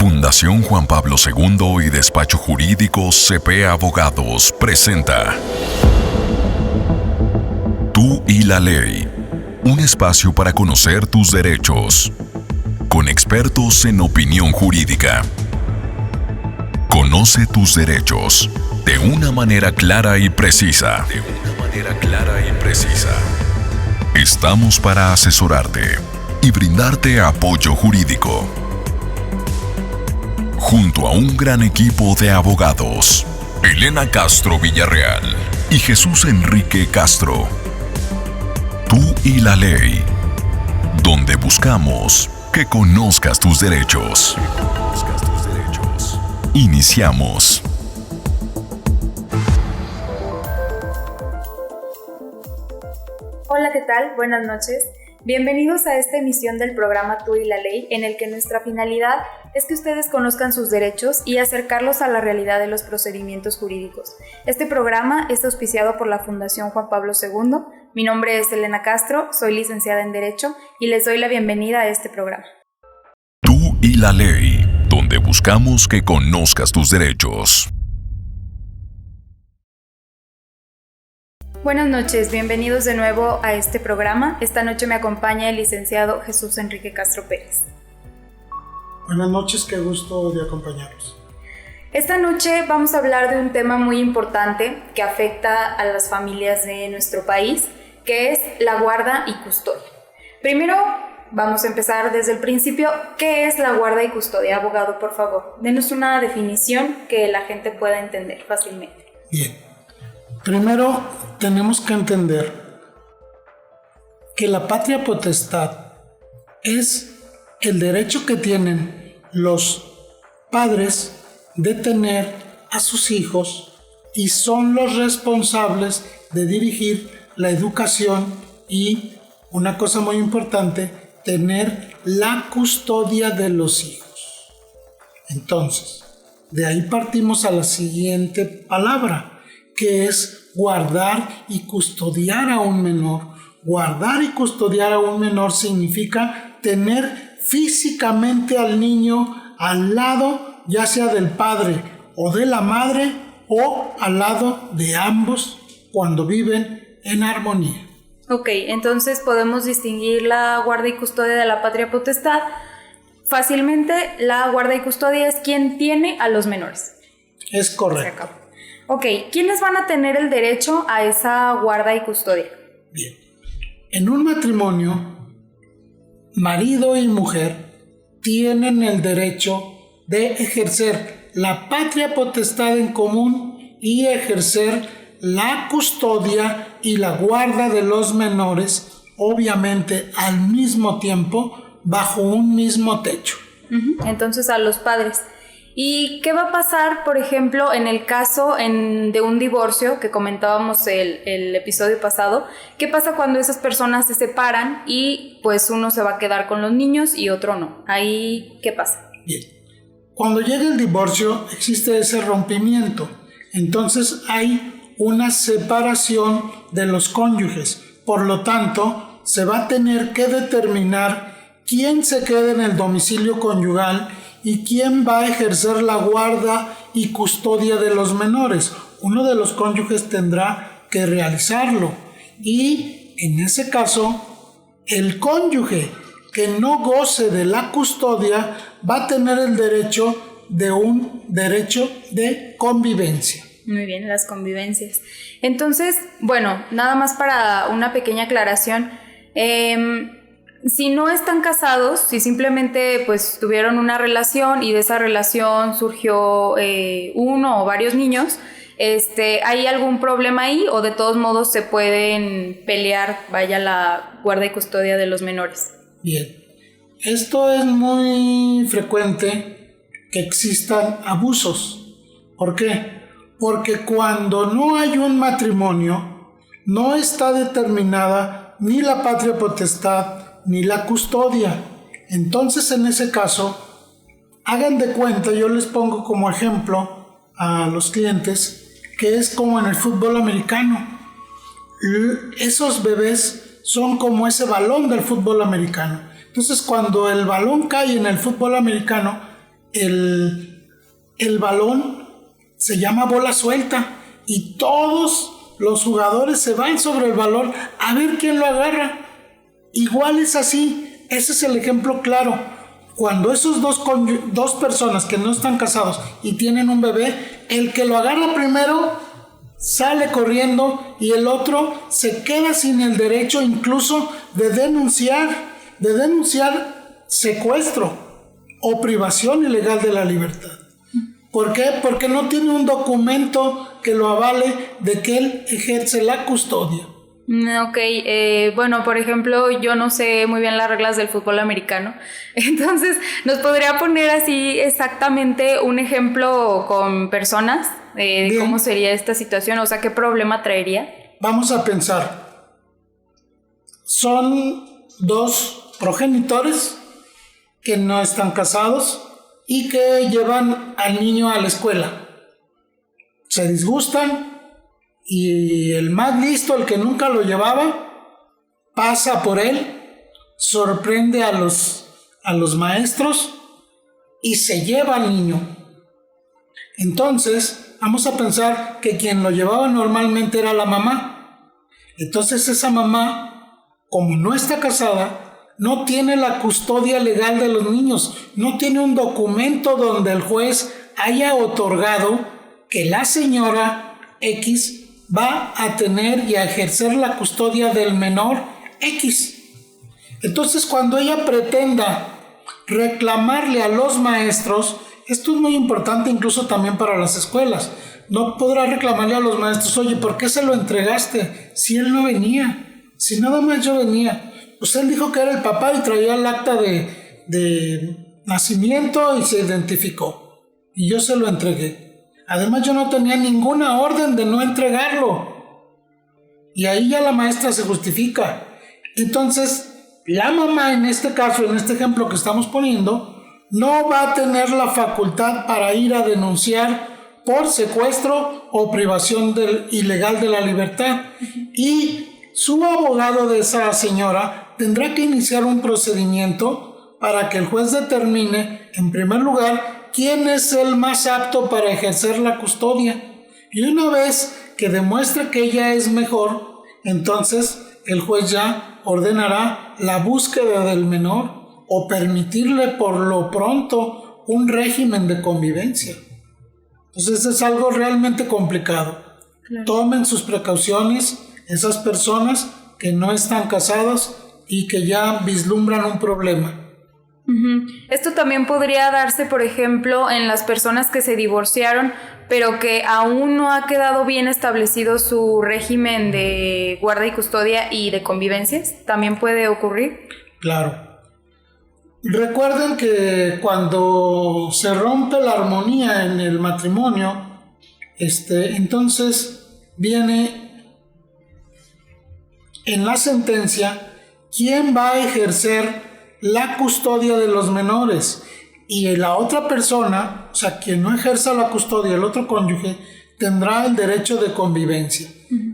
Fundación Juan Pablo II y Despacho Jurídico CP Abogados presenta Tú y la Ley, un espacio para conocer tus derechos, con expertos en opinión jurídica. Conoce tus derechos de una manera clara y precisa. Estamos para asesorarte y brindarte apoyo jurídico. Junto a un gran equipo de abogados, Elena Castro Villarreal y Jesús Enrique Castro. Tú y la Ley, donde buscamos que conozcas tus derechos. Iniciamos. Hola, ¿qué tal? Buenas noches. Bienvenidos a esta emisión del programa Tú y la Ley, en el que nuestra finalidad es que ustedes conozcan sus derechos y acercarlos a la realidad de los procedimientos jurídicos. Este programa es auspiciado por la Fundación Juan Pablo II. Mi nombre es Elena Castro, soy licenciada en Derecho y les doy la bienvenida a este programa. Tú y la Ley, donde buscamos que conozcas tus derechos. Buenas noches, bienvenidos de nuevo a este programa. Esta noche me acompaña el licenciado Jesús Enrique Castro Pérez. Buenas noches, qué gusto de acompañarnos. Esta noche vamos a hablar de un tema muy importante que afecta a las familias de nuestro país, que es la guarda y custodia. Primero, vamos a empezar desde el principio. ¿Qué es la guarda y custodia? Abogado, por favor, denos una definición que la gente pueda entender fácilmente. Bien. Primero, tenemos que entender que la patria potestad es el derecho que tienen los padres de tener a sus hijos y son los responsables de dirigir la educación y, una cosa muy importante, tener la custodia de los hijos. Entonces, de ahí partimos a la siguiente palabra, que es guardar y custodiar a un menor. Guardar y custodiar a un menor significa tener físicamente al niño al lado, ya sea del padre o de la madre, o al lado de ambos cuando viven en armonía. Ok, entonces podemos distinguir la guarda y custodia de la patria potestad. Fácilmente, la guarda y custodia es quien tiene a los menores. Es correcto. Ok, ¿quiénes van a tener el derecho a esa guarda y custodia? Bien, en un matrimonio, marido y mujer tienen el derecho de ejercer la patria potestad en común y ejercer la custodia y la guarda de los menores, obviamente al mismo tiempo, bajo un mismo techo. Entonces, a los padres. ¿Y qué va a pasar, por ejemplo, en el caso de un divorcio que comentábamos el episodio pasado? ¿Qué pasa cuando esas personas se separan y pues uno se va a quedar con los niños y otro no? Ahí, ¿qué pasa? Bien, cuando llega el divorcio existe ese rompimiento, entonces hay una separación de los cónyuges, por lo tanto se va a tener que determinar quién se queda en el domicilio conyugal y quién va a ejercer la guarda y custodia de los menores. Uno de los cónyuges tendrá que realizarlo y en ese caso el cónyuge que no goce de la custodia va a tener el derecho de un derecho de convivencia. Muy bien, las convivencias. Entonces, bueno, nada más para una pequeña aclaración. Si no están casados, si simplemente pues tuvieron una relación y de esa relación surgió uno o varios niños, ¿hay algún problema ahí o de todos modos se pueden pelear, vaya, la guarda y custodia de los menores? Bien, esto es muy frecuente que existan abusos. ¿Por qué? Porque cuando no hay un matrimonio, no está determinada ni la patria potestad ni la custodia. Entonces, en ese caso, hagan de cuenta, yo les pongo como ejemplo a los clientes, que es como en el fútbol americano. Esos bebés son como ese balón del fútbol americano. Entonces, cuando el balón cae en el fútbol americano, el balón se llama bola suelta y todos los jugadores se van sobre el balón a ver quién lo agarra. Igual es así, ese es el ejemplo claro. Cuando esos dos personas que no están casados y tienen un bebé, el que lo agarra primero sale corriendo y el otro se queda sin el derecho incluso de denunciar secuestro o privación ilegal de la libertad. ¿Por qué? Porque no tiene un documento que lo avale de que él ejerce la custodia. Ok, bueno, por ejemplo, yo no sé muy bien las reglas del fútbol americano, entonces, ¿nos podría poner así exactamente un ejemplo con personas de cómo sería esta situación? O sea, ¿qué problema traería? Vamos a pensar. Son dos progenitores que no están casados y que llevan al niño a la escuela. Se disgustan y el más listo, el que nunca lo llevaba, pasa por él, sorprende a los maestros y se lleva al niño. Entonces, vamos a pensar que quien lo llevaba normalmente era la mamá. Entonces esa mamá, como no está casada, no tiene la custodia legal de los niños, no tiene un documento donde el juez haya otorgado que la señora X va a tener y a ejercer la custodia del menor X. Entonces, cuando ella pretenda reclamarle a los maestros, esto es muy importante incluso también para las escuelas, no podrá reclamarle a los maestros, oye, ¿por qué se lo entregaste? Si él no venía, si nada más yo venía. Pues él dijo que era el papá y traía el acta de nacimiento y se identificó. Y yo se lo entregué. Además, yo no tenía ninguna orden de no entregarlo. Y ahí ya la maestra se justifica. Entonces, la mamá en este caso, en este ejemplo que estamos poniendo, no va a tener la facultad para ir a denunciar por secuestro o privación ilegal de la libertad. Y su abogado de esa señora tendrá que iniciar un procedimiento para que el juez determine, en primer lugar, quién es el más apto para ejercer la custodia. Y una vez que demuestre que ella es mejor, entonces el juez ya ordenará la búsqueda del menor o permitirle por lo pronto un régimen de convivencia. Entonces es algo realmente complicado. Claro. Tomen sus precauciones esas personas que no están casadas y que ya vislumbran un problema. Esto también podría darse, por ejemplo, en las personas que se divorciaron, pero que aún no ha quedado bien establecido su régimen de guarda y custodia y de convivencias. ¿También puede ocurrir? Claro. Recuerden que cuando se rompe la armonía en el matrimonio, entonces viene en la sentencia quién va a ejercer la custodia de los menores, y la otra persona, o sea, quien no ejerza la custodia, el otro cónyuge, tendrá el derecho de convivencia.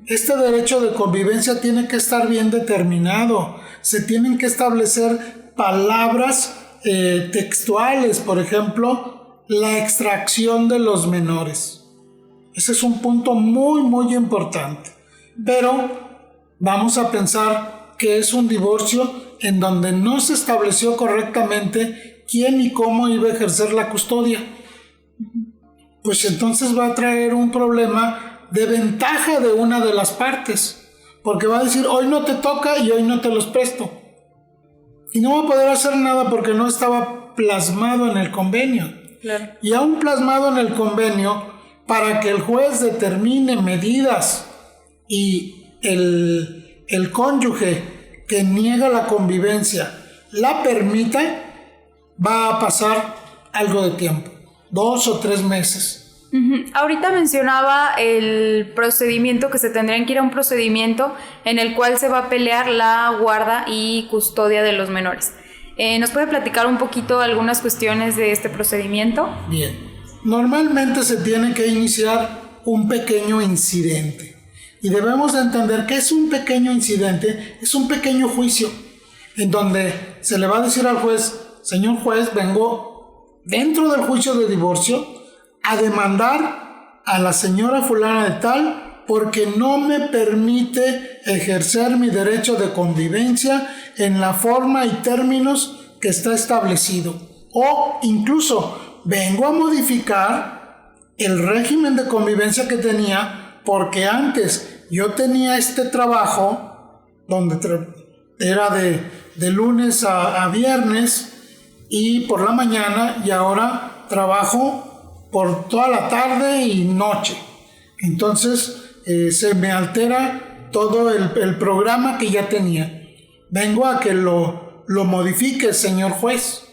Este derecho de convivencia tiene que estar bien determinado, se tienen que establecer palabras textuales, por ejemplo, la extracción de los menores. Ese es un punto muy, muy importante. Pero vamos a pensar que es un divorcio en donde no se estableció correctamente quién y cómo iba a ejercer la custodia. Pues entonces va a traer un problema de ventaja de una de las partes, porque va a decir, hoy no te toca y hoy no te los presto. Y no va a poder hacer nada porque no estaba plasmado en el convenio. Claro. Y aún plasmado en el convenio, para que el juez determine medidas y el cónyuge que niega la convivencia la permita, va a pasar algo de tiempo, 2 o 3 meses. Ahorita mencionaba el procedimiento, que se tendrían que ir a un procedimiento en el cual se va a pelear la guarda y custodia de los menores. ¿Nos puede platicar un poquito algunas cuestiones de este procedimiento? Bien, normalmente se tiene que iniciar un pequeño incidente. Y debemos de entender que es un pequeño incidente, es un pequeño juicio, en donde se le va a decir al juez, señor juez, vengo dentro del juicio de divorcio, a demandar a la señora fulana de tal porque no me permite ejercer mi derecho de convivencia en la forma y términos que está establecido. O incluso vengo a modificar el régimen de convivencia que tenía porque antes yo tenía este trabajo donde era de lunes a viernes y por la mañana, y ahora trabajo por toda la tarde y noche. Entonces se me altera todo el programa que ya tenía. Vengo a que lo modifique, señor juez.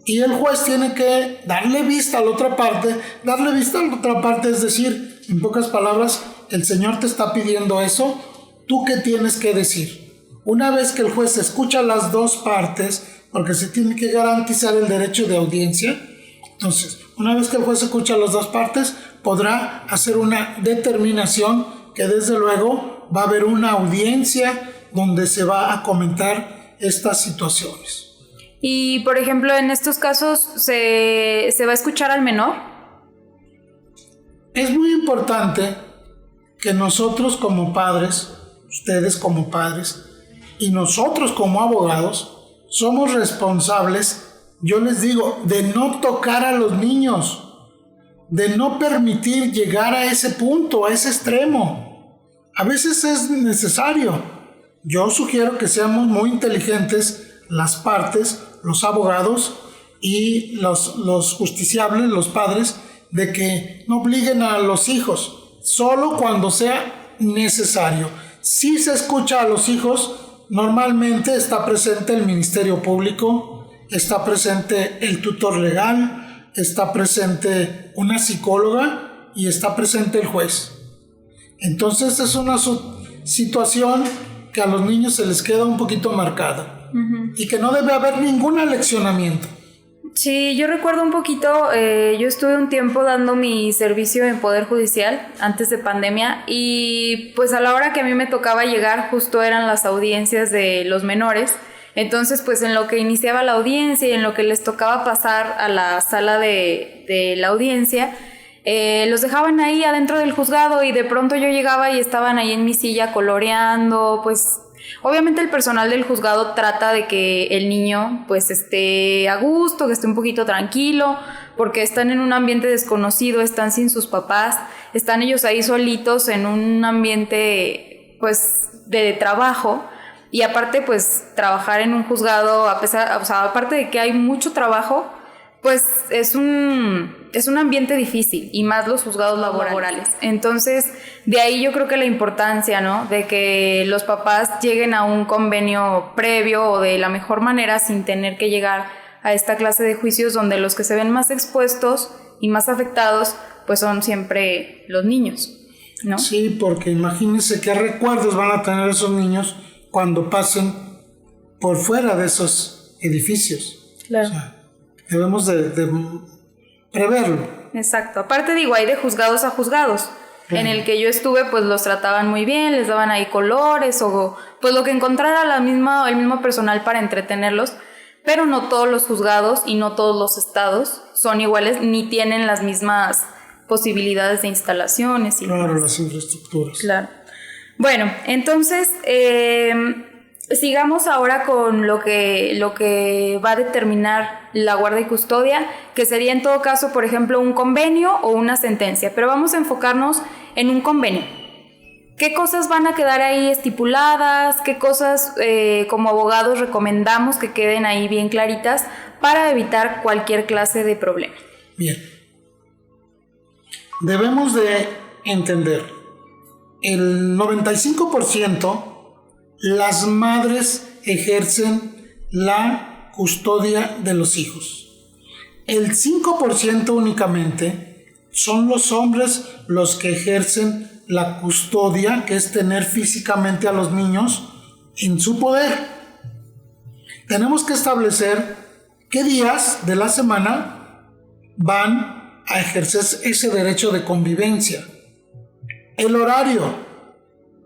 Y el juez tiene que darle vista a la otra parte. Darle vista a la otra parte es decir, en pocas palabras, el señor te está pidiendo eso, ¿tú qué tienes que decir? Una vez que el juez escucha las dos partes, porque se tiene que garantizar el derecho de audiencia, entonces, una vez que el juez escucha las dos partes, podrá hacer una determinación que desde luego va a haber una audiencia donde se va a comentar estas situaciones. Y, por ejemplo, en estos casos, ¿se va a escuchar al menor? Es muy importante que nosotros como padres, ustedes como padres, y nosotros como abogados, somos responsables, yo les digo, de no tocar a los niños, de no permitir llegar a ese punto, a ese extremo. A veces es necesario. Yo sugiero que seamos muy inteligentes las partes, los abogados y los justiciables, los padres, de que no obliguen a los hijos, solo cuando sea necesario. Si se escucha a los hijos, normalmente está presente el Ministerio Público, está presente el tutor legal, está presente una psicóloga y está presente el juez. Entonces es una situación que a los niños se les queda un poquito marcada y que no debe haber ningún aleccionamiento. Sí, yo recuerdo un poquito, yo estuve un tiempo dando mi servicio en Poder Judicial antes de pandemia y pues a la hora que a mí me tocaba llegar justo eran las audiencias de los menores. Entonces pues en lo que iniciaba la audiencia y en lo que les tocaba pasar a la sala de la audiencia, los dejaban ahí adentro del juzgado y de pronto yo llegaba y estaban ahí en mi silla coloreando, pues... Obviamente el personal del juzgado trata de que el niño pues esté a gusto, que esté un poquito tranquilo, porque están en un ambiente desconocido, están sin sus papás, están ellos ahí solitos en un ambiente pues de trabajo y aparte pues trabajar en un juzgado, aparte de que hay mucho trabajo, pues es un ambiente difícil y más los juzgados laborales. Entonces, de ahí yo creo que la importancia, ¿no? De que los papás lleguen a un convenio previo o de la mejor manera sin tener que llegar a esta clase de juicios donde los que se ven más expuestos y más afectados, pues son siempre los niños, ¿no? Sí, porque imagínense qué recuerdos van a tener esos niños cuando pasen por fuera de esos edificios. Claro. O sea, debemos de preverlo. Exacto. Aparte digo, hay de juzgados a juzgados. En el que yo estuve, pues los trataban muy bien, les daban ahí colores o pues lo que encontrara el mismo personal para entretenerlos, pero no todos los juzgados y no todos los estados son iguales ni tienen las mismas posibilidades de instalaciones. Y claro, las infraestructuras. Claro. Bueno, entonces... sigamos ahora con lo que va a determinar la guarda y custodia, que sería en todo caso, por ejemplo, un convenio o una sentencia, pero vamos a enfocarnos en un convenio. ¿Qué cosas van a quedar ahí estipuladas? ¿Qué cosas como abogados recomendamos que queden ahí bien claritas para evitar cualquier clase de problema? Bien. Debemos de entender, el 95% las madres ejercen la custodia de los hijos. El 5% únicamente son los hombres los que ejercen la custodia, que es tener físicamente a los niños en su poder. Tenemos que establecer qué días de la semana van a ejercer ese derecho de convivencia. El horario.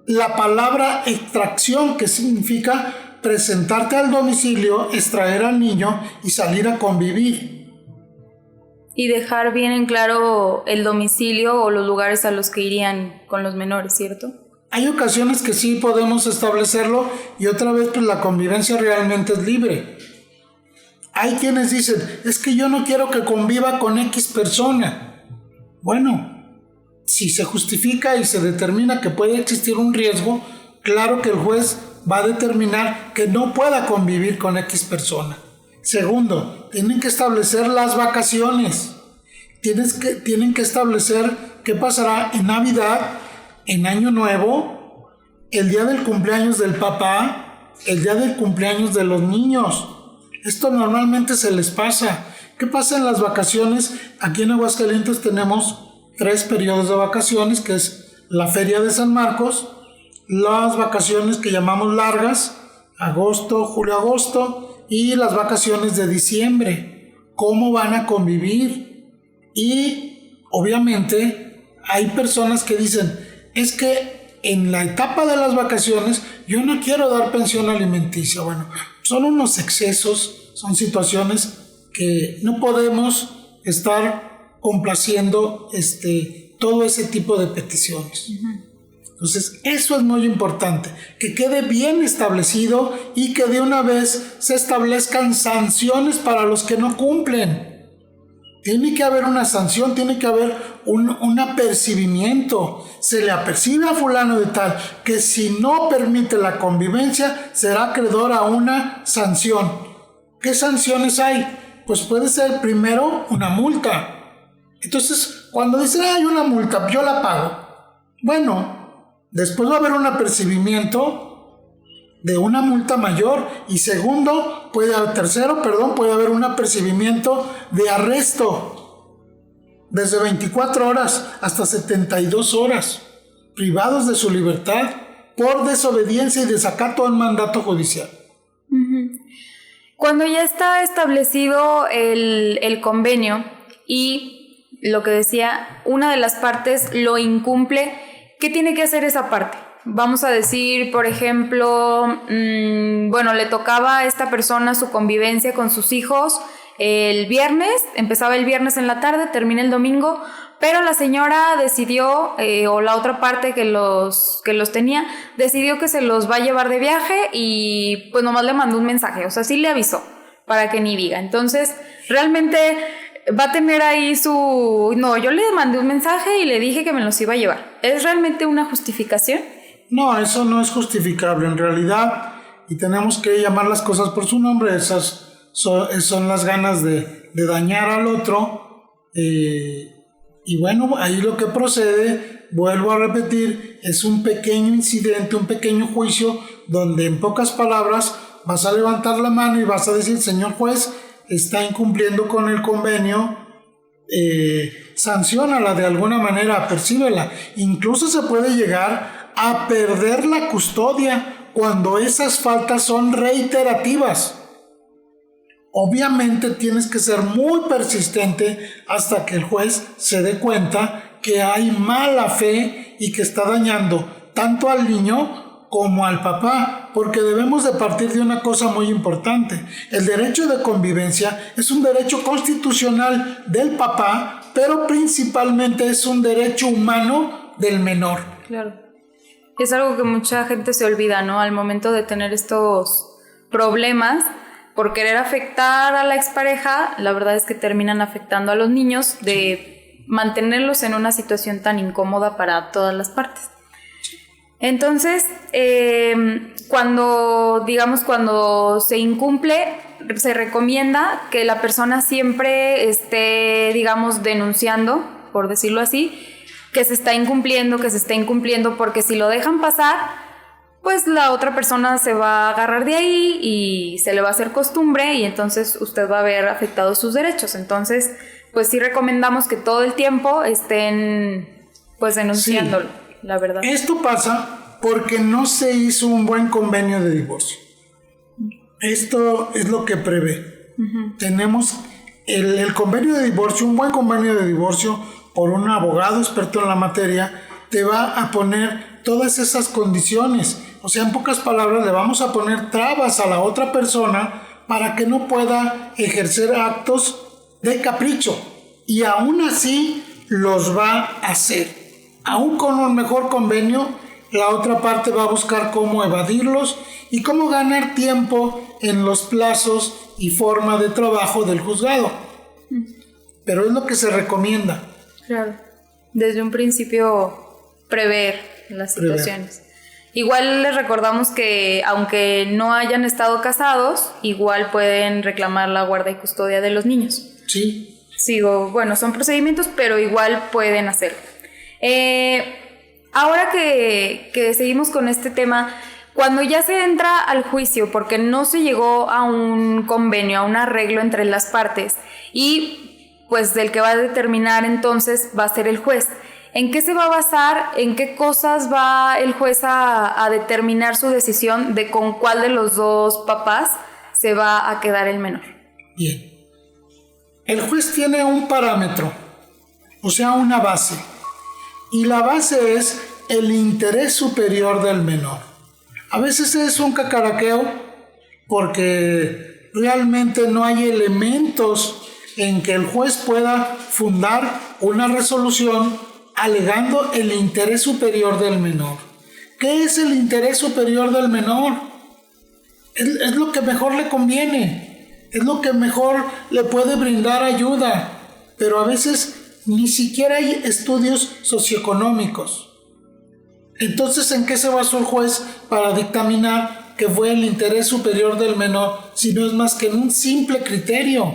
La palabra extracción, que significa presentarte al domicilio, extraer al niño y salir a convivir. y dejar bien en claro el domicilio o los lugares a los que irían con los menores, ¿cierto? Hay ocasiones que sí podemos establecerlo y otra vez pues la convivencia realmente es libre. Hay quienes dicen, es que yo no quiero que conviva con X persona. Bueno, si se justifica y se determina que puede existir un riesgo, claro que el juez va a determinar que no pueda convivir con X persona. Segundo, tienen que establecer las vacaciones. Tienen que establecer qué pasará en Navidad, en Año Nuevo, el día del cumpleaños del papá, el día del cumpleaños de los niños. Esto normalmente se les pasa. ¿Qué pasa en las vacaciones? Aquí en Aguascalientes tenemos 3 periodos de vacaciones, que es la Feria de San Marcos, las vacaciones que llamamos largas, agosto, julio, agosto, y las vacaciones de diciembre. ¿Cómo van a convivir? Y obviamente hay personas que dicen, es que en la etapa de las vacaciones yo no quiero dar pensión alimenticia. Bueno, son unos excesos, son situaciones que no podemos estar complaciendo todo ese tipo de peticiones. Entonces, eso es muy importante, que quede bien establecido y que de una vez se establezcan sanciones para los que no cumplen. Tiene que haber una sanción, tiene que haber un apercibimiento. Se le apercibe a fulano de tal que si no permite la convivencia será acreedor a una sanción. ¿Qué sanciones hay? Pues puede ser primero una multa. Entonces, cuando dicen hay una multa, yo la pago. Bueno, después va a haber un apercibimiento de una multa mayor y puede haber un apercibimiento de arresto desde 24 horas hasta 72 horas privados de su libertad por desobediencia y desacato al mandato judicial. Cuando ya está establecido el convenio y lo que decía, una de las partes lo incumple, ¿qué tiene que hacer esa parte? Vamos a decir, por ejemplo, le tocaba a esta persona su convivencia con sus hijos el viernes, empezaba el viernes en la tarde, termina el domingo, pero la señora decidió, o la otra parte que los tenía, decidió que se los va a llevar de viaje y pues nomás le mandó un mensaje, o sea, sí le avisó para que ni diga. Entonces, realmente va a tener ahí no, yo le mandé un mensaje y le dije que me los iba a llevar. ¿Es realmente una justificación? No, eso no es justificable en realidad y tenemos que llamar las cosas por su nombre. Esas son las ganas de dañar al otro y bueno, ahí lo que procede, vuelvo a repetir, es un pequeño incidente, un pequeño juicio donde en pocas palabras vas a levantar la mano y vas a decir, señor juez, está incumpliendo con el convenio, sanciónala de alguna manera, apercíbela. Incluso se puede llegar a perder la custodia cuando esas faltas son reiterativas. Obviamente tienes que ser muy persistente hasta que el juez se dé cuenta que hay mala fe y que está dañando tanto al niño como al papá, porque debemos de partir de una cosa muy importante. El derecho de convivencia es un derecho constitucional del papá, pero principalmente es un derecho humano del menor. Claro. Es algo que mucha gente se olvida, ¿no? Al momento de tener estos problemas, por querer afectar a la expareja, la verdad es que terminan afectando a los niños, de mantenerlos en una situación tan incómoda para todas las partes. Entonces, cuando se incumple, se recomienda que la persona siempre esté, denunciando, por decirlo así, que se está incumpliendo, porque si lo dejan pasar, pues la otra persona se va a agarrar de ahí y se le va a hacer costumbre y entonces usted va a ver afectados sus derechos. Entonces, pues sí recomendamos que todo el tiempo estén pues denunciándolo, sí, la verdad. Esto pasa porque no se hizo un buen convenio de divorcio. Esto es lo que prevé. Tenemos el convenio de divorcio, un buen convenio de divorcio por un abogado experto en la materia, te va a poner todas esas condiciones. O sea, en pocas palabras, le vamos a poner trabas a la otra persona para que no pueda ejercer actos de capricho y aún así los va a hacer. Aún con un mejor convenio, la otra parte va a buscar cómo evadirlos y cómo ganar tiempo en los plazos y forma de trabajo del juzgado. Pero es lo que se recomienda. Claro, desde un principio prever las situaciones. Igual les recordamos que aunque no hayan estado casados, igual pueden reclamar la guarda y custodia de los niños. Sí. Bueno, son procedimientos, pero igual pueden hacerlo. Ahora que seguimos con este tema, cuando ya se entra al juicio porque no se llegó a un convenio, a un arreglo entre las partes, y pues del que va a determinar entonces va a ser el juez, ¿en qué se va a basar? ¿En qué cosas va el juez a determinar su decisión de con cuál de los dos papás se va a quedar el menor? Bien. El juez tiene un parámetro, o sea, una base. Y la base es el interés superior del menor. A veces es un cacaraqueo porque realmente no hay elementos en que el juez pueda fundar una resolución alegando el interés superior del menor. ¿Qué es el interés superior del menor? Es lo que mejor le conviene, es lo que mejor le puede brindar ayuda, pero a veces ni siquiera hay estudios socioeconómicos. Entonces, ¿en qué se basó el juez para dictaminar que fue el interés superior del menor, si no es más que en un simple criterio?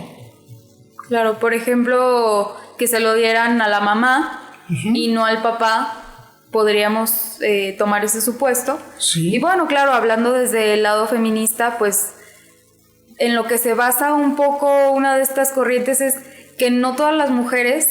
Claro, por ejemplo, que se lo dieran a la mamá y no al papá, podríamos tomar ese supuesto. Sí. Y bueno, claro, hablando desde el lado feminista, pues en lo que se basa un poco una de estas corrientes es que no todas las mujeres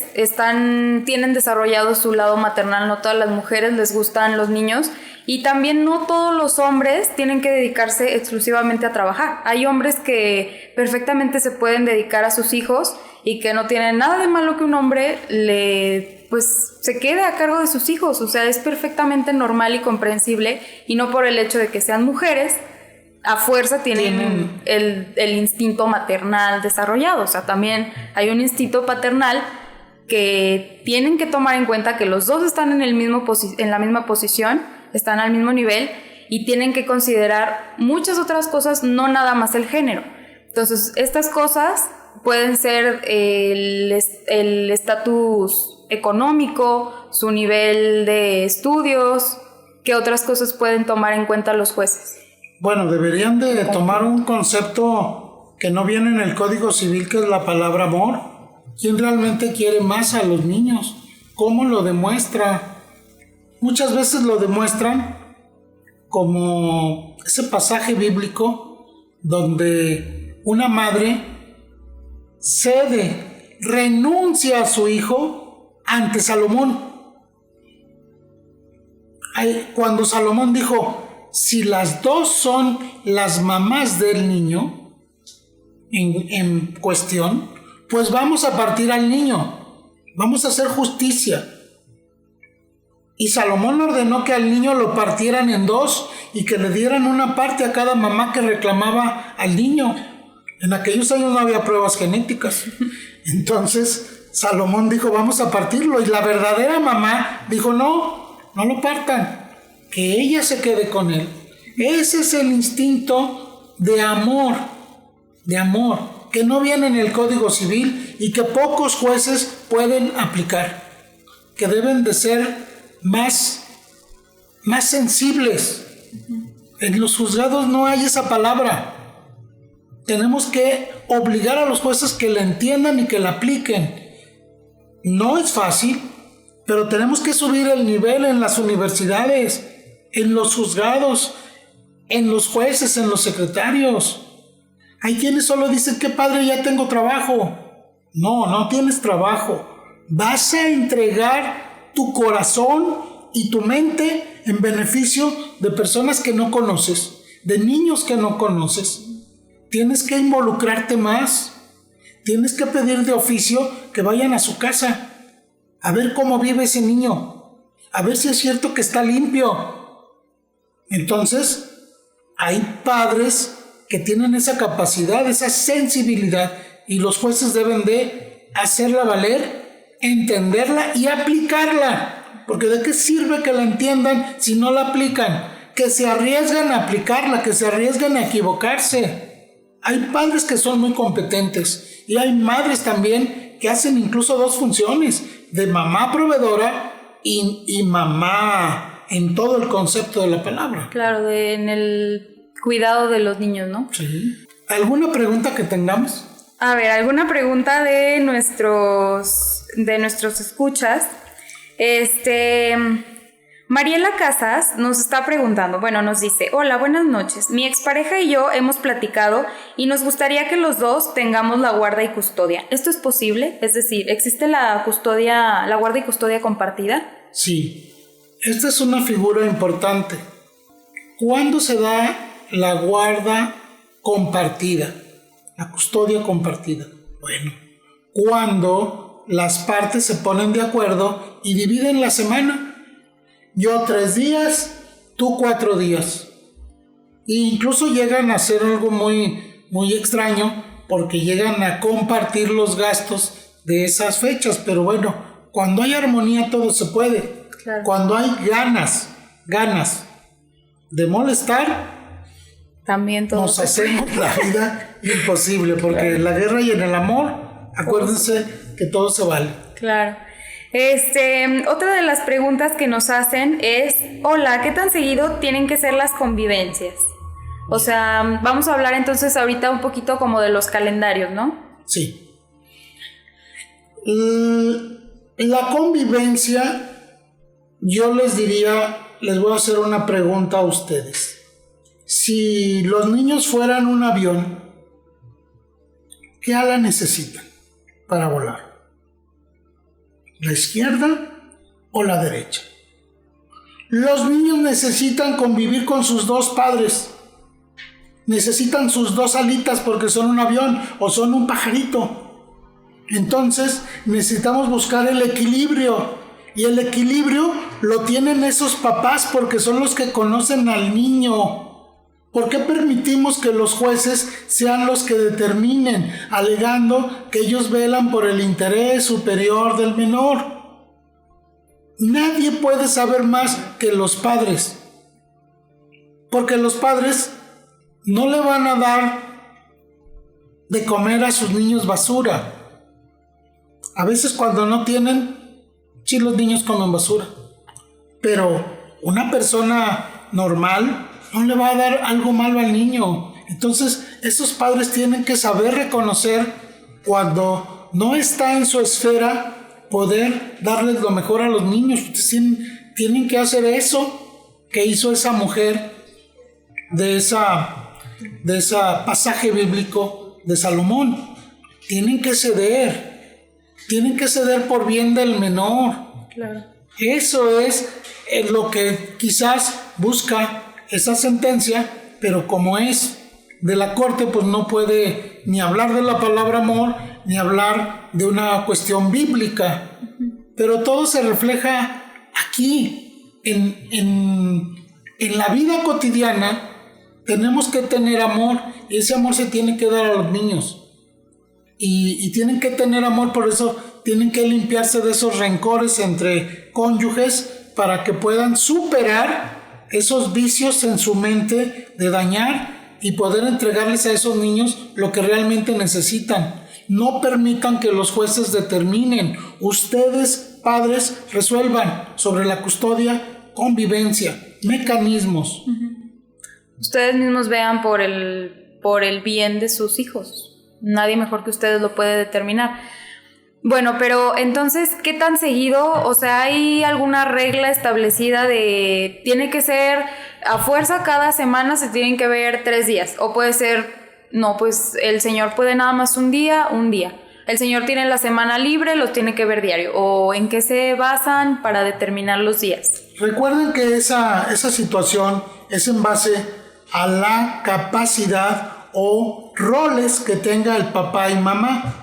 tienen desarrollado su lado maternal, no todas las mujeres les gustan los niños, y también no todos los hombres tienen que dedicarse exclusivamente a trabajar. Hay hombres que perfectamente se pueden dedicar a sus hijos y que no tienen nada de malo que un hombre se quede a cargo de sus hijos. O sea, es perfectamente normal y comprensible, y no por el hecho de que sean mujeres a fuerza tienen el instinto maternal desarrollado. O sea, también hay un instinto paternal que tienen que tomar en cuenta, que los dos están en la misma posición, están al mismo nivel, y tienen que considerar muchas otras cosas, no nada más el género. Entonces, estas cosas pueden ser el estatus económico, su nivel de estudios. ¿Qué otras cosas pueden tomar en cuenta los jueces? Bueno, deberían de tomar un concepto que no viene en el Código Civil, que es la palabra amor. ¿Quién realmente quiere más a los niños? ¿Cómo lo demuestra? Muchas veces lo demuestran como ese pasaje bíblico donde una madre renuncia a su hijo ante Salomón. Cuando Salomón dijo: si las dos son las mamás del niño en cuestión, pues vamos a partir al niño, vamos a hacer justicia. Y Salomón ordenó que al niño lo partieran en dos y que le dieran una parte a cada mamá que reclamaba al niño. En aquellos años no había pruebas genéticas. Entonces Salomón dijo: vamos a partirlo. Y la verdadera mamá dijo: no lo partan, que ella se quede con él. Ese es el instinto de amor, que no viene en el Código Civil y que pocos jueces pueden aplicar, que deben de ser más sensibles. En los juzgados no hay esa palabra. Tenemos que obligar a los jueces que la entiendan y que la apliquen. No es fácil, pero tenemos que subir el nivel en las universidades, en los juzgados, en los jueces, en los secretarios. Hay quienes solo dicen: qué padre, ya tengo trabajo. No tienes trabajo. Vas a entregar tu corazón y tu mente en beneficio de personas que no conoces, de niños que no conoces. Tienes que involucrarte más. Tienes que pedir de oficio que vayan a su casa a ver cómo vive ese niño, a ver si es cierto que está limpio. Entonces, hay padres que tienen esa capacidad, esa sensibilidad, y los jueces deben de hacerla valer, entenderla y aplicarla. Porque ¿de qué sirve que la entiendan si no la aplican? Que se arriesgan a aplicarla, que se arriesgan a equivocarse. Hay padres que son muy competentes y hay madres también que hacen incluso 2 funciones, de mamá proveedora y mamá en todo el concepto de la palabra. Claro, en el cuidado de los niños, ¿no? Sí. ¿Alguna pregunta que tengamos? A ver, alguna pregunta de nuestros escuchas. Mariela Casas nos está preguntando, nos dice: hola, buenas noches. Mi expareja y yo hemos platicado y nos gustaría que los dos tengamos la guarda y custodia. ¿Esto es posible? Es decir, ¿existe la guarda y custodia compartida? Sí. Esta es una figura importante. ¿Cuándo se da la guarda compartida? La custodia compartida. Bueno, cuando las partes se ponen de acuerdo y dividen la semana. Yo 3 días, tú 4 días. E incluso llegan a hacer algo muy, muy extraño porque llegan a compartir los gastos de esas fechas. Pero bueno, cuando hay armonía todo se puede. Claro. Cuando hay ganas de molestar, también todo nos hacemos la vida imposible. Porque claro, en la guerra y en el amor, acuérdense que todo se vale. Claro. Otra de las preguntas que nos hacen es: hola, ¿qué tan seguido tienen que ser las convivencias? O sea, vamos a hablar entonces ahorita un poquito como de los calendarios, ¿no? Sí. La convivencia, yo les voy a hacer una pregunta a ustedes. Si los niños fueran un avión, ¿qué ala necesitan para volar? ¿La izquierda o la derecha? Los niños necesitan convivir con sus 2 padres. Necesitan sus 2 alitas porque son un avión o son un pajarito. Entonces necesitamos buscar el equilibrio. Y el equilibrio lo tienen esos papás porque son los que conocen al niño. ¿Por qué permitimos que los jueces sean los que determinen, alegando que ellos velan por el interés superior del menor? Nadie puede saber más que los padres, porque los padres no le van a dar de comer a sus niños basura. A veces cuando no tienen, sí, los niños comen basura, pero una persona normal no le va a dar algo malo al niño. Entonces, esos padres tienen que saber reconocer cuando no está en su esfera poder darles lo mejor a los niños. Ustedes tienen que hacer eso que hizo esa mujer de esa pasaje bíblico de Salomón. Tienen que ceder por bien del menor. Claro. Eso es lo que quizás busca esa sentencia, pero como es de la corte, pues no puede ni hablar de la palabra amor, ni hablar de una cuestión bíblica. Pero todo se refleja aquí, en la vida cotidiana. Tenemos que tener amor, y ese amor se tiene que dar a los niños. Y tienen que tener amor, por eso tienen que limpiarse de esos rencores entre cónyuges para que puedan superar esos vicios en su mente de dañar y poder entregarles a esos niños lo que realmente necesitan. No permitan que los jueces determinen. Ustedes, padres, resuelvan sobre la custodia, convivencia, mecanismos. Ustedes mismos vean por el bien de sus hijos. Nadie mejor que ustedes lo puede determinar. Bueno, pero entonces, ¿qué tan seguido? O sea, ¿hay alguna regla establecida de tiene que ser a fuerza cada semana se tienen que ver 3 días? O puede ser, no, pues el señor puede nada más un día. El señor tiene la semana libre, los tiene que ver diario. ¿O en qué se basan para determinar los días? Recuerden que esa situación es en base a la capacidad o roles que tenga el papá y mamá.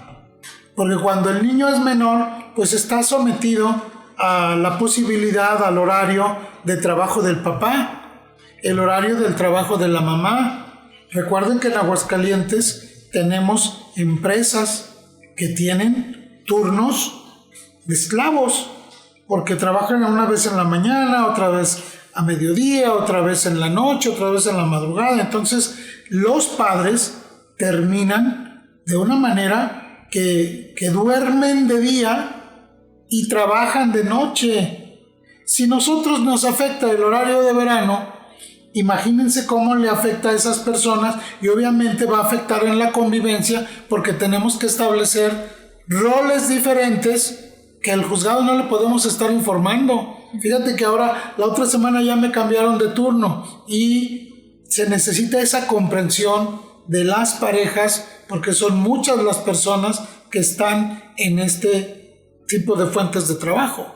Porque cuando el niño es menor, pues está sometido a la posibilidad, al horario de trabajo del papá, el horario del trabajo de la mamá. Recuerden que en Aguascalientes tenemos empresas que tienen turnos de esclavos, porque trabajan una vez en la mañana, otra vez a mediodía, otra vez en la noche, otra vez en la madrugada. Entonces los padres terminan de una manera que duermen de día y trabajan de noche. Si nosotros nos afecta el horario de verano, imagínense cómo le afecta a esas personas, y obviamente va a afectar en la convivencia, porque tenemos que establecer roles diferentes que al juzgado no le podemos estar informando. Fíjate que ahora, la otra semana ya me cambiaron de turno y se necesita esa comprensión de las parejas, porque son muchas las personas que están en este tipo de fuentes de trabajo.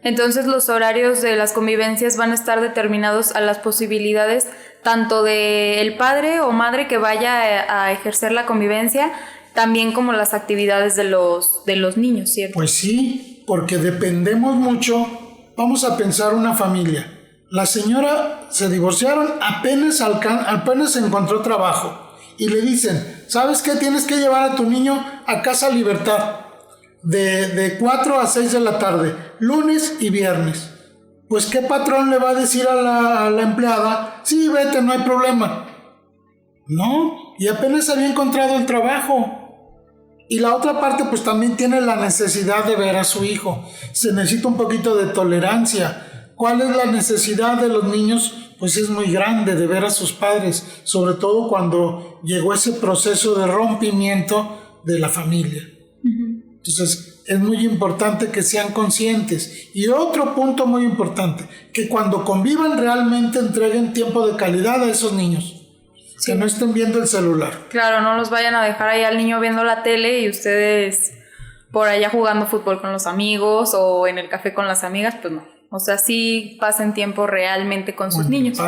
Entonces los horarios de las convivencias van a estar determinados a las posibilidades tanto del padre o madre que vaya a ejercer la convivencia, también como las actividades de los niños, ¿cierto? Pues sí, porque dependemos mucho. Vamos a pensar una familia. La señora se divorciaron, apenas encontró trabajo y le dicen, ¿sabes qué? Tienes que llevar a tu niño a Casa Libertad de 4 a 6 de la tarde, lunes y viernes. Pues ¿qué patrón le va a decir a la empleada? Sí, vete, no hay problema. No, y apenas había encontrado el trabajo. Y la otra parte pues también tiene la necesidad de ver a su hijo. Se necesita un poquito de tolerancia. ¿Cuál es la necesidad de los niños? Pues es muy grande, de ver a sus padres, sobre todo cuando llegó ese proceso de rompimiento de la familia. Entonces es muy importante que sean conscientes. Y otro punto muy importante, que cuando convivan realmente entreguen tiempo de calidad a esos niños. Sí. Que no estén viendo el celular. Claro, no los vayan a dejar ahí al niño viendo la tele y ustedes por allá jugando fútbol con los amigos o en el café con las amigas, pues no. O sea, sí pasen tiempo realmente con sus niños.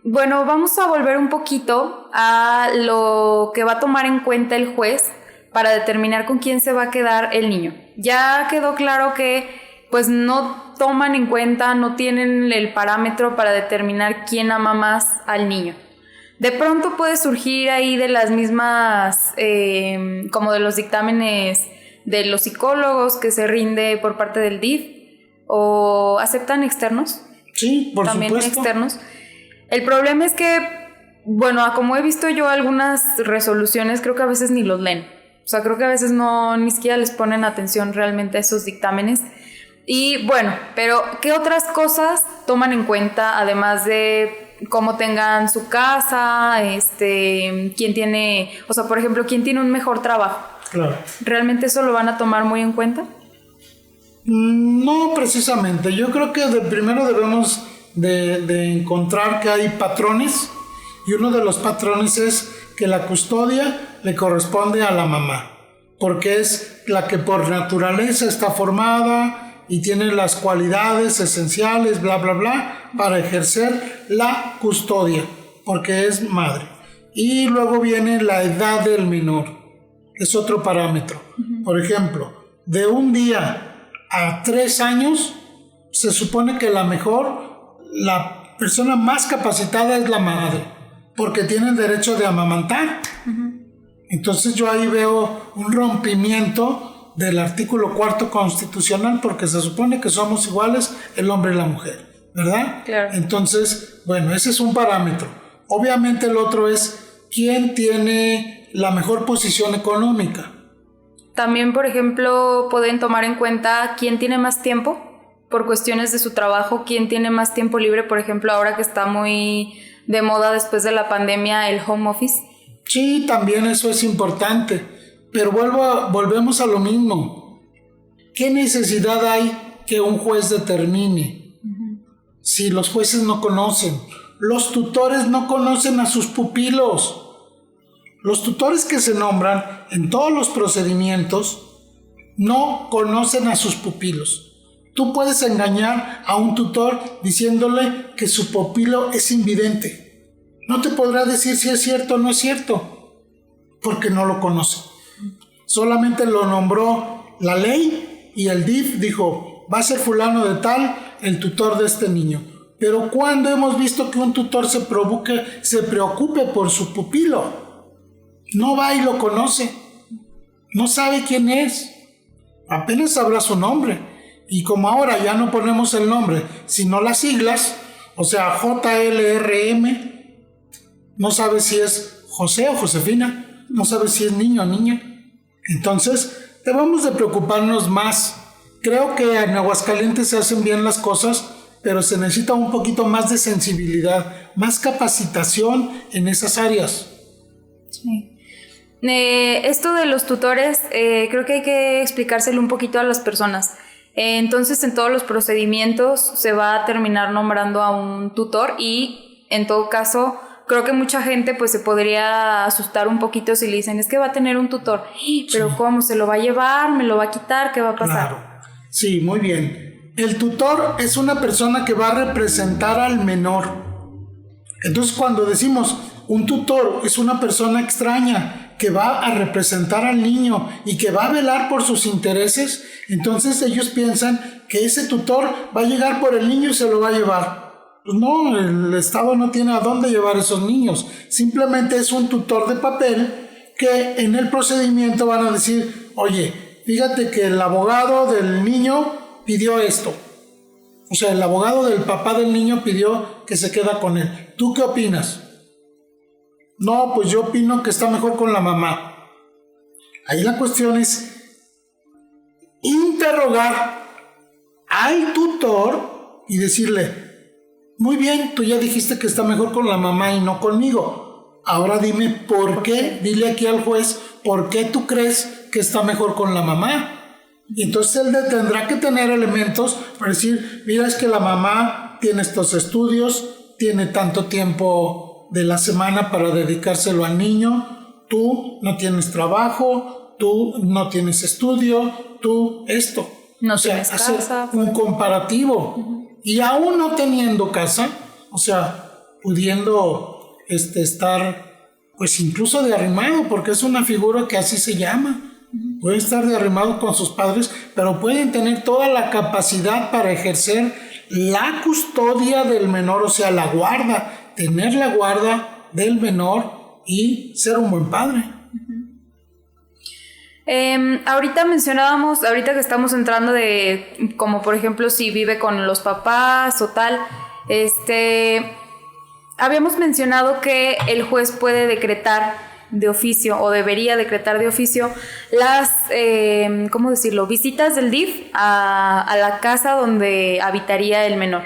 Bueno, vamos a volver un poquito a lo que va a tomar en cuenta el juez para determinar con quién se va a quedar el niño. Ya quedó claro que pues no toman en cuenta, no tienen el parámetro para determinar quién ama más al niño. De pronto puede surgir ahí de las mismas, como de los dictámenes de los psicólogos que se rinde por parte del DIF, o aceptan externos. Sí, por también supuesto. Externos. El problema es que, bueno, como he visto yo algunas resoluciones, creo que a veces ni los leen. O sea, creo que a veces ni siquiera les ponen atención realmente a esos dictámenes. Y bueno, pero ¿qué otras cosas toman en cuenta además de cómo tengan su casa, quién tiene, o sea, por ejemplo, quién tiene un mejor trabajo? Claro. ¿Realmente eso lo van a tomar muy en cuenta? No precisamente. Yo creo que primero debemos de encontrar que hay patrones, y uno de los patrones es que la custodia le corresponde a la mamá, porque es la que por naturaleza está formada y tiene las cualidades esenciales, bla, bla, bla, para ejercer la custodia, porque es madre. Y luego viene la edad del menor, es otro parámetro. Por ejemplo, de 1 día a 3 años, se supone que la persona más capacitada es la madre, porque tiene el derecho de amamantar. Entonces yo ahí veo un rompimiento del artículo 4 constitucional, porque se supone que somos iguales el hombre y la mujer, ¿verdad? Claro. Entonces, bueno, ese es un parámetro. Obviamente el otro es quién tiene la mejor posición económica. También, por ejemplo, pueden tomar en cuenta quién tiene más tiempo por cuestiones de su trabajo, quién tiene más tiempo libre, por ejemplo, ahora que está muy de moda después de la pandemia el home office. Sí, también eso es importante. Pero volvemos a lo mismo. ¿Qué necesidad hay que un juez determine? Si los jueces no conocen, los tutores no conocen a sus pupilos. Los tutores que se nombran en todos los procedimientos no conocen a sus pupilos. Tú puedes engañar a un tutor diciéndole que su pupilo es invidente. No te podrá decir si es cierto o no es cierto, porque no lo conoce. Solamente lo nombró la ley y el DIF dijo, va a ser fulano de tal el tutor de este niño. Pero ¿cuándo hemos visto que un tutor se preocupe por su pupilo? No va y lo conoce. no sabe quién es, apenas sabrá su nombre. Y como ahora ya no ponemos el nombre, sino las siglas, o sea, JLRM, no sabe si es José o Josefina, no sabe si es niño o niña. Entonces, debemos de preocuparnos más. Creo que en Aguascalientes se hacen bien las cosas, pero se necesita un poquito más de sensibilidad, más capacitación en esas áreas. Sí. Esto de los tutores, creo que hay que explicárselo un poquito a las personas. Entonces, en todos los procedimientos se va a terminar nombrando a un tutor y, en todo caso, creo que mucha gente pues se podría asustar un poquito si le dicen, es que va a tener un tutor. Pero sí. ¿Cómo? ¿Se lo va a llevar? ¿Me lo va a quitar? ¿Qué va a pasar? Claro. Sí, muy bien. El tutor es una persona que va a representar al menor. Entonces, cuando decimos un tutor es una persona extraña que va a representar al niño y que va a velar por sus intereses, entonces ellos piensan que ese tutor va a llegar por el niño y se lo va a llevar. Pues no, el Estado no tiene a dónde llevar a esos niños. Simplemente es un tutor de papel que en el procedimiento van a decir, oye, fíjate que el abogado del niño pidió esto. O sea, el abogado del papá del niño pidió que se queda con él. ¿Tú qué opinas? No, pues yo opino que está mejor con la mamá. Ahí la cuestión es interrogar al tutor y decirle, muy bien, tú ya dijiste que está mejor con la mamá y no conmigo. Ahora dime por qué, dile aquí al juez, ¿por qué tú crees que está mejor con la mamá? Y entonces él tendrá que tener elementos para decir, mira, es que la mamá tiene estos estudios, tiene tanto tiempo de la semana para dedicárselo al niño, tú no tienes trabajo, tú no tienes estudio, tú esto. No o sea, tienes hacer casa. Un comparativo. Uh-huh. Y aún no teniendo casa, o sea, pudiendo estar, pues incluso de arrimado, porque es una figura que así se llama. Uh-huh. Pueden estar de arrimado con sus padres, pero pueden tener toda la capacidad para ejercer la custodia del menor, o sea, la guarda, tener la guarda del menor y ser un buen padre. Ahorita mencionábamos, ahorita que estamos entrando de, como por ejemplo, si vive con los papás o tal, habíamos mencionado que el juez puede decretar de oficio o debería decretar de oficio las, ¿cómo decirlo?, visitas del DIF a la casa donde habitaría el menor.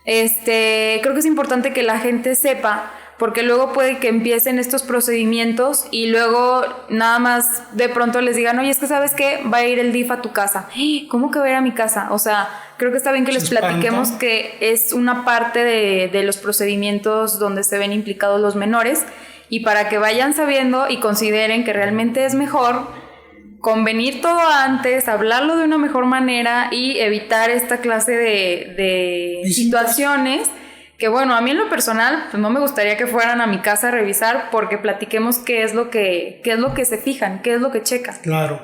Creo que es importante que la gente sepa, porque luego puede que empiecen estos procedimientos y luego nada más de pronto les digan, oye, es que ¿sabes qué? Va a ir el DIF a tu casa. ¿Cómo que va a ir a mi casa? O sea, creo que está bien que les platiquemos que es una parte de los procedimientos donde se ven implicados los menores y para que vayan sabiendo y consideren que realmente es mejor convenir todo antes, hablarlo de una mejor manera y evitar esta clase de situaciones que, bueno, a mí en lo personal pues no me gustaría que fueran a mi casa a revisar porque platiquemos qué es lo que se fijan, qué es lo que checan. Claro.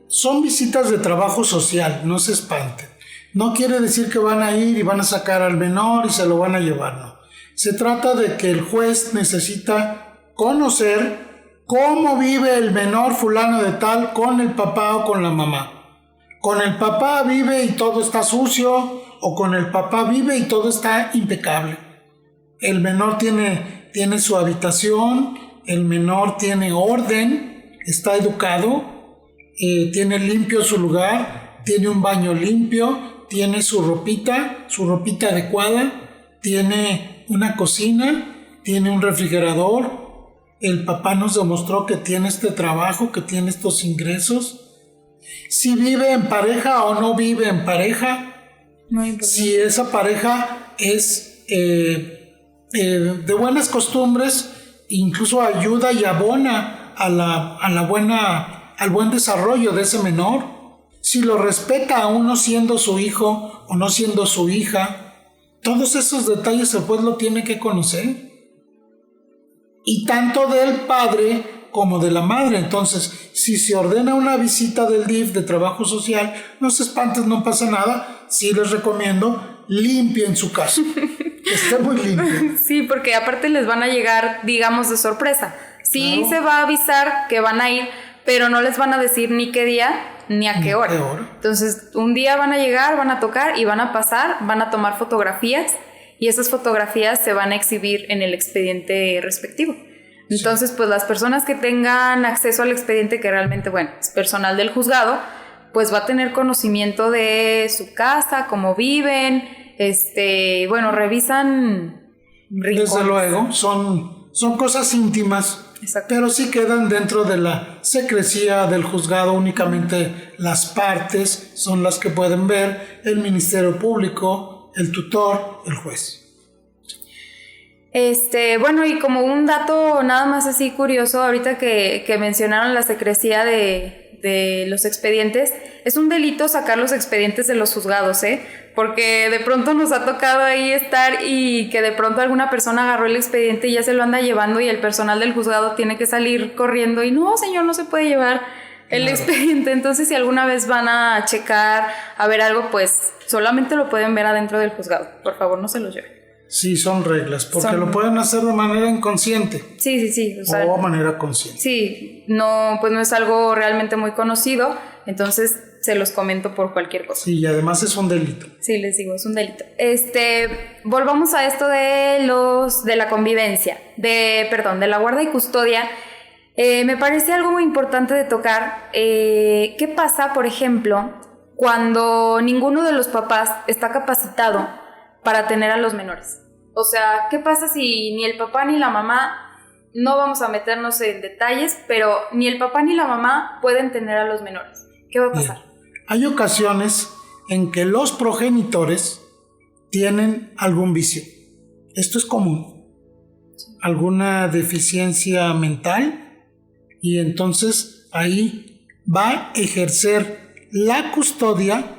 Son visitas de trabajo social, no se espanten. No quiere decir que van a ir y van a sacar al menor y se lo van a llevar, no. Se trata de que el juez necesita conocer cómo vive el menor fulano de tal con el papá o con la mamá. Con el papá vive y todo está sucio, o con el papá vive y todo está impecable. El menor tiene su habitación, el menor tiene orden, está educado, tiene limpio su lugar, tiene un baño limpio, tiene su ropita adecuada, tiene una cocina, tiene un refrigerador. El papá nos demostró que tiene este trabajo, que tiene estos ingresos. Si vive en pareja o no vive en pareja. Si esa pareja es de buenas costumbres, incluso ayuda y abona al buen desarrollo de ese menor. Si lo respeta aún no siendo su hijo o no siendo su hija. Todos esos detalles el juez lo tiene que conocer. Y tanto del padre como de la madre. Entonces, si se ordena una visita del DIF de trabajo social, no se espanten, no pasa nada. Sí les recomiendo, limpien su casa. Que esté muy limpio. Sí, porque aparte les van a llegar, digamos, de sorpresa. Sí, claro. Se va a avisar que van a ir, pero no les van a decir ni qué día ni a qué hora. Entonces, un día van a llegar, van a tocar y van a pasar, van a tomar fotografías y esas fotografías se van a exhibir en el expediente respectivo. Entonces, pues las personas que tengan acceso al expediente, que realmente, bueno, es personal del juzgado, pues va a tener conocimiento de su casa, cómo viven, bueno, revisan rincones. Desde luego, son cosas íntimas. Exacto. Pero sí quedan dentro de la secrecía del juzgado. Únicamente las partes son las que pueden ver, el Ministerio Público, el tutor, el juez. Bueno, y como un dato nada más así curioso, ahorita que mencionaron la secrecía de los expedientes, es un delito sacar los expedientes de los juzgados, porque de pronto nos ha tocado ahí estar y que de pronto alguna persona agarró el expediente y ya se lo anda llevando y el personal del juzgado tiene que salir corriendo y no, señor, no se puede llevar el expediente. Entonces, si alguna vez van a checar, a ver algo, pues solamente lo pueden ver adentro del juzgado. Por favor, no se los lleven. Sí, son reglas, porque lo pueden hacer de manera inconsciente. Sí. O de manera consciente. Sí, no, pues no es algo realmente muy conocido, entonces se los comento por cualquier cosa. Sí, y además es un delito. Sí, les digo, es un delito. Volvamos a esto de la convivencia, de la guarda y custodia. Me parece algo muy importante de tocar. ¿Qué pasa, por ejemplo, cuando ninguno de los papás está capacitado para tener a los menores? O sea, ¿qué pasa si ni el papá ni la mamá, no vamos a meternos en detalles, pero ni el papá ni la mamá pueden tener a los menores? ¿Qué va a pasar? Bien. Hay ocasiones en que los progenitores tienen algún vicio. Esto es común. Alguna deficiencia mental, y entonces ahí va a ejercer la custodia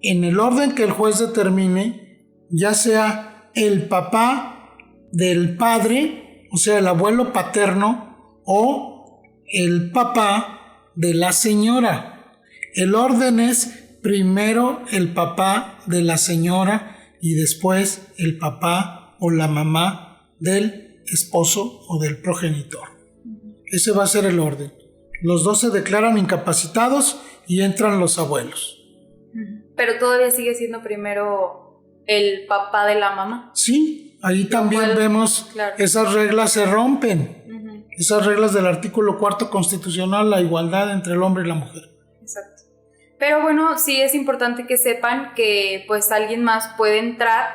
en el orden que el juez determine, ya sea el papá del padre, o sea, el abuelo paterno, o el papá de la señora. El orden es primero el papá de la señora y después el papá o la mamá del esposo o del progenitor. Ese va a ser el orden. Los dos se declaran incapacitados y entran los abuelos. Pero todavía sigue siendo primero el papá de la mamá. Sí, ahí también vemos, claro, esas reglas se rompen. Esas reglas del artículo 4 constitucional, la igualdad entre el hombre y la mujer. Exacto. Pero bueno, sí es importante que sepan que pues alguien más puede entrar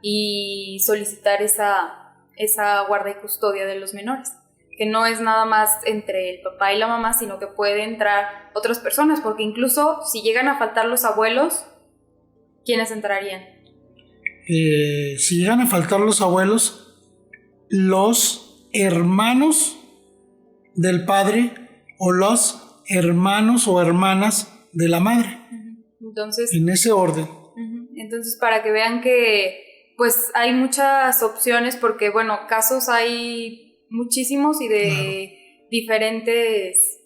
y solicitar esa guarda y custodia de los menores, que no es nada más entre el papá y la mamá, sino que puede entrar otras personas, porque incluso si llegan a faltar los abuelos, ¿quiénes entrarían? Si llegan a faltar los abuelos, los hermanos del padre o los hermanos o hermanas de la madre. Entonces, en ese orden. Entonces, para que vean que pues hay muchas opciones, porque bueno, casos hay muchísimos y de diferentes.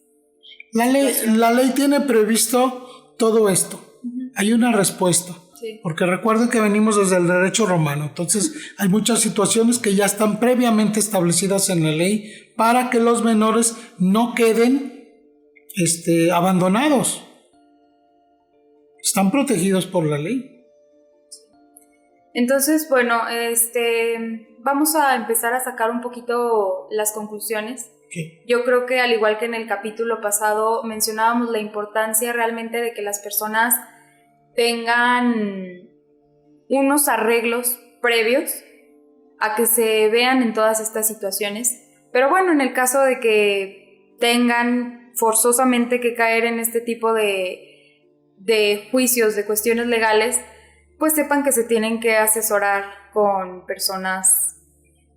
La ley tiene previsto todo esto. Hay una respuesta. Sí. Porque recuerden que venimos desde el derecho romano, entonces hay muchas situaciones que ya están previamente establecidas en la ley para que los menores no queden abandonados. Están protegidos por la ley. Entonces, bueno, vamos a empezar a sacar un poquito las conclusiones. ¿Qué? Yo creo que al igual que en el capítulo pasado mencionábamos la importancia realmente de que las personas tengan unos arreglos previos a que se vean en todas estas situaciones. Pero bueno, en el caso de que tengan forzosamente que caer en este tipo de juicios, de cuestiones legales, pues sepan que se tienen que asesorar con personas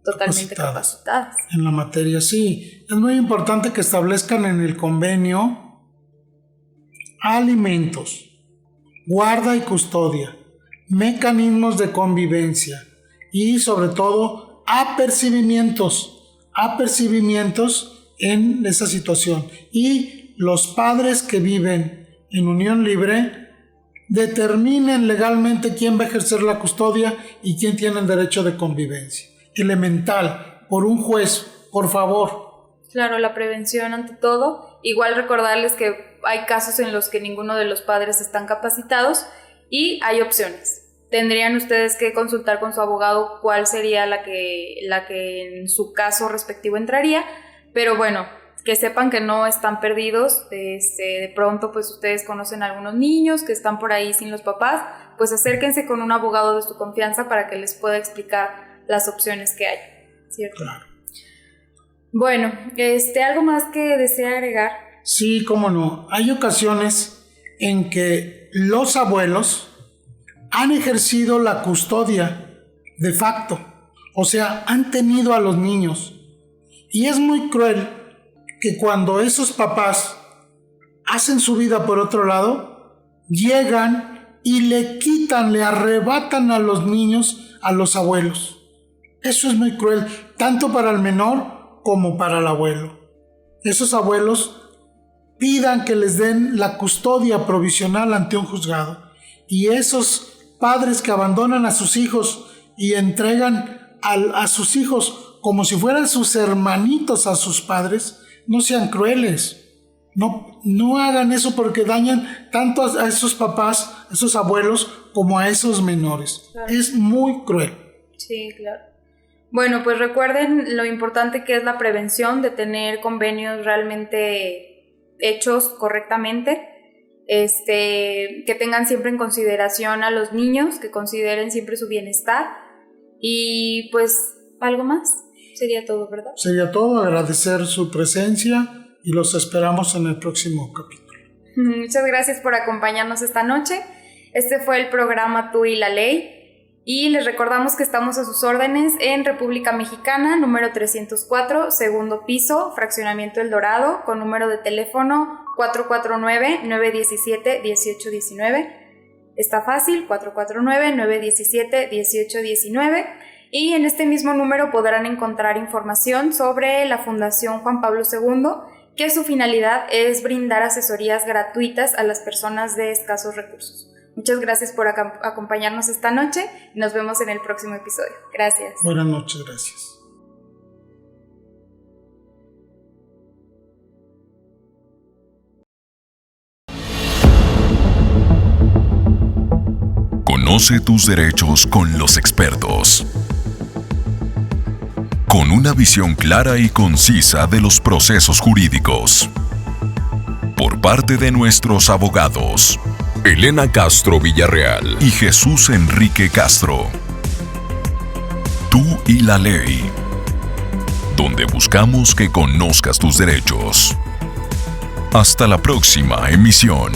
totalmente capacitadas en la materia. Sí, es muy importante que establezcan en el convenio alimentos, guarda y custodia, mecanismos de convivencia y sobre todo apercibimientos en esa situación. Y los padres que viven en unión libre determinen legalmente quién va a ejercer la custodia y quién tiene el derecho de convivencia. Elemental, por un juez, por favor. Claro, la prevención ante todo. Igual recordarles que hay casos en los que ninguno de los padres están capacitados y hay opciones. Tendrían ustedes que consultar con su abogado cuál sería la que en su caso respectivo entraría, pero bueno, que sepan que no están perdidos. De pronto pues ustedes conocen a algunos niños que están por ahí sin los papás, pues acérquense con un abogado de su confianza para que les pueda explicar las opciones que hay, ¿cierto? Claro. Bueno, ¿algo más que desea agregar? Sí, cómo no. Hay ocasiones en que los abuelos han ejercido la custodia de facto, o sea, han tenido a los niños. Y es muy cruel que cuando esos papás hacen su vida por otro lado, llegan y le arrebatan a los niños a los abuelos. Eso es muy cruel, tanto para el menor como para el abuelo. Esos abuelos pidan que les den la custodia provisional ante un juzgado. Y esos padres que abandonan a sus hijos y entregan a sus hijos como si fueran sus hermanitos a sus padres, no sean crueles. No hagan eso, porque dañan tanto a esos papás, a esos abuelos, como a esos menores. Claro. Es muy cruel. Sí, claro. Bueno, pues recuerden lo importante que es la prevención, de tener convenios realmente hechos correctamente, que tengan siempre en consideración a los niños, que consideren siempre su bienestar, y pues algo más, sería todo, ¿verdad? Sería todo, agradecer su presencia y los esperamos en el próximo capítulo. Muchas gracias por acompañarnos esta noche. Este fue el programa Tú y la Ley. Y les recordamos que estamos a sus órdenes en República Mexicana, número 304, segundo piso, Fraccionamiento El Dorado, con número de teléfono 449-917-1819. Está fácil, 449-917-1819. Y en este mismo número podrán encontrar información sobre la Fundación Juan Pablo II, que su finalidad es brindar asesorías gratuitas a las personas de escasos recursos. Muchas gracias por acompañarnos esta noche. Nos vemos en el próximo episodio. Gracias. Buenas noches, gracias. Conoce tus derechos con los expertos. Con una visión clara y concisa de los procesos jurídicos. Por parte de nuestros abogados, Elena Castro Villarreal y Jesús Enrique Castro. Tú y la Ley, donde buscamos que conozcas tus derechos. Hasta la próxima emisión.